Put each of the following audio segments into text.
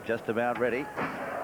just about ready.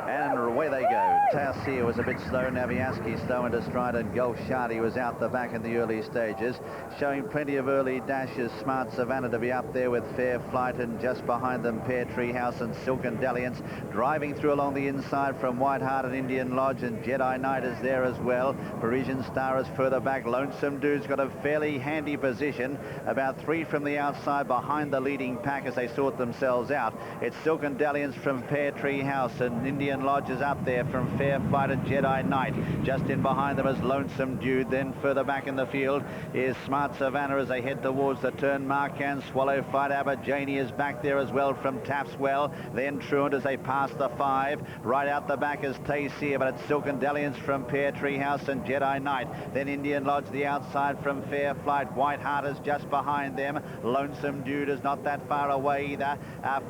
And away they go. Taosia was a bit slow. Naviaski slow into stride, and Gulf Shardy was out the back in the early stages, showing plenty of early dashes. Smart Savannah to be up there with Fair Flight, and just behind them Pear Tree House and Silken Dalliance driving through along the inside from White Heart and Indian Lodge, and Jedi Knight is there as well. Parisian Star is further back. Lonesome Dude's got a fairly handy position, about 3 from the outside behind the leading pack as they sort themselves out. It's Silken Dalliance from Pear Tree House, and Indian Lodge is up there from Fair Flight and Jedi Knight. Just in behind them is Lonesome Dude. Then further back in the field is Smart Savannah as they head towards the turn. Marcan, Swallow Fight, Aberjanie is back there as well from Tapswell. Then Truant as they pass the 5. Right out the back is Taysir, but it's Silken Dalliance from Pear Tree House and Jedi Knight. Then Indian Lodge the outside from Fair Flight. White Heart is just behind them. Lonesome Dude is not that far away either.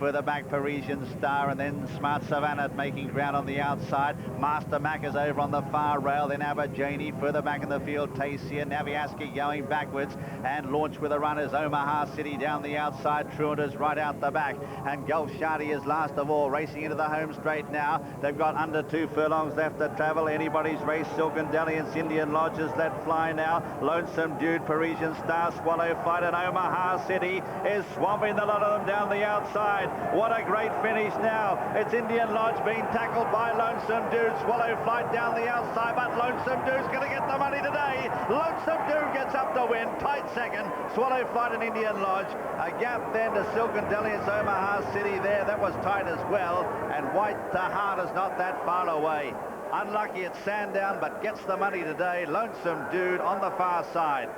Further back Parisian Star, and then Smart Savannah making ground on the outside. Master Mac is over on the far rail. Then Aberjanie further back in the field. Taysir, Naviaski going backwards, and Launch with a run is Omaha City down the outside. Truant is right out the back, and Gulf Shardy is last of all, racing into the home straight now. They've got under 2 furlongs left to travel. Anybody's race. Silken Dalliance, Indian Lodge is let fly now. Lonesome Dude, Parisian Star, Swallow Fight, and Omaha City is swamping the lot of them down the outside. What a great finish now. It's Indian Lodge being tackled by Lonesome Dude. Swallow Flight down the outside, but Lonesome Dude's going to get the money today. Lonesome Dude gets up to win. Tight second. Swallow Flight and Indian Lodge. A gap then to Silken Dalliance, Omaha City there. That was tight as well. And White Heart is not that far away. Unlucky at Sandown, but gets the money today. Lonesome Dude on the far side.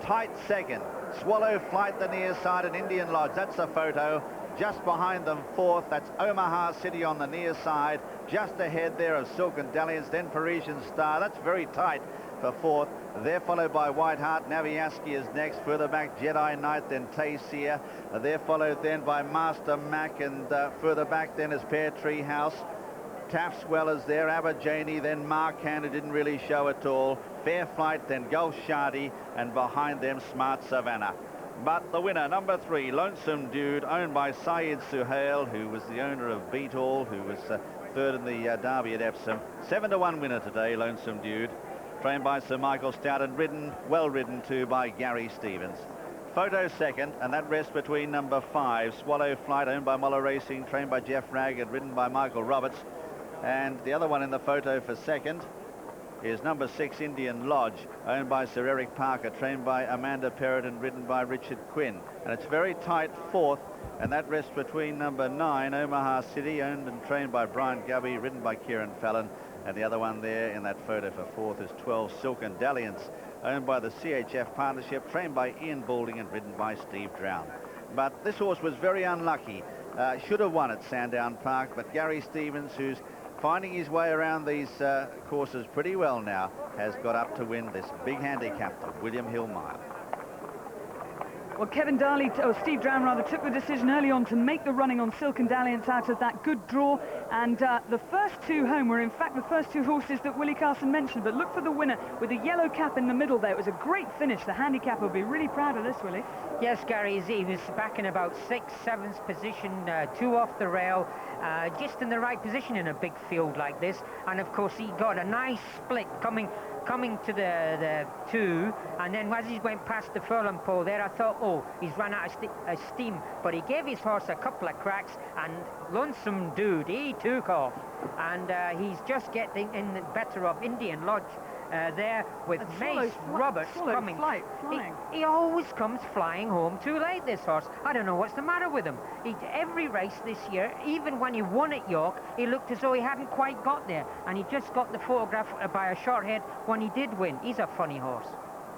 Tight second. Swallow Flight the near side, and Indian Lodge. That's the photo. Just behind them fourth, that's Omaha City on the near side. Just ahead there of Silken Dalliance, then Parisian Star. That's very tight for fourth. They're followed by White Heart. Naviaski is next. Further back Jedi Knight, then Taysir. They're followed then by Master Mac, and further back then is Pear Tree House. Tapswell is there, Aberjanie, then Marcan, who didn't really show at all. Fair Flight, then Gulf Shardy, and behind them Smart Savannah. But the winner, number 3, Lonesome Dude, owned by Syed Suhail, who was the owner of Beat All, who was third in the Derby at Epsom. 7-1 winner today, Lonesome Dude. Trained by Sir Michael Stout and well ridden too by Gary Stevens. Photo second, and that rests between number 5, Swallow Flight, owned by Muller Racing, trained by Jeff Raggett, ridden by Michael Roberts. And the other one in the photo for second is number 6, Indian Lodge, owned by Sir Eric Parker, trained by Amanda Perrott and ridden by Richard Quinn. And it's very tight fourth, and that rests between number 9, Omaha City, owned and trained by Brian Gubby, ridden by Kieran Fallon. And the other one there in that photo for fourth is 12, Silken Dalliance, owned by the CHF Partnership, trained by Ian Boulding and ridden by Steve Drown. But this horse was very unlucky. Should have won at Sandown Park, but Gary Stevens, who's finding his way around these courses pretty well now, has got up to win this big handicap, the William Hill Mile. Well, Steve Drown rather, took the decision early on to make the running on Silken Dalliance out of that good draw, and the first 2 home were in fact the first 2 horses that Willie Carson mentioned. But look for the winner with the yellow cap in the middle there. It was a great finish. The handicap will be really proud of this, Willie. Yes, Gary, he was back in about 6th, 7th position, 2 off the rail, just in the right position in a big field like this. And of course he got a nice split coming to the 2, and then as he went past the furlong pole there, I thought, oh, he's run out of steam, but he gave his horse a couple of cracks, and Lonesome Dude, he took off, and he's just getting in the better of Indian Lodge there with Mace Roberts coming. He always comes flying home too late, this horse. I don't know what's the matter with him. Every race this year, even when he won at York, he looked as though he hadn't quite got there, and he just got the photograph by a short head when he did win. He's a funny horse.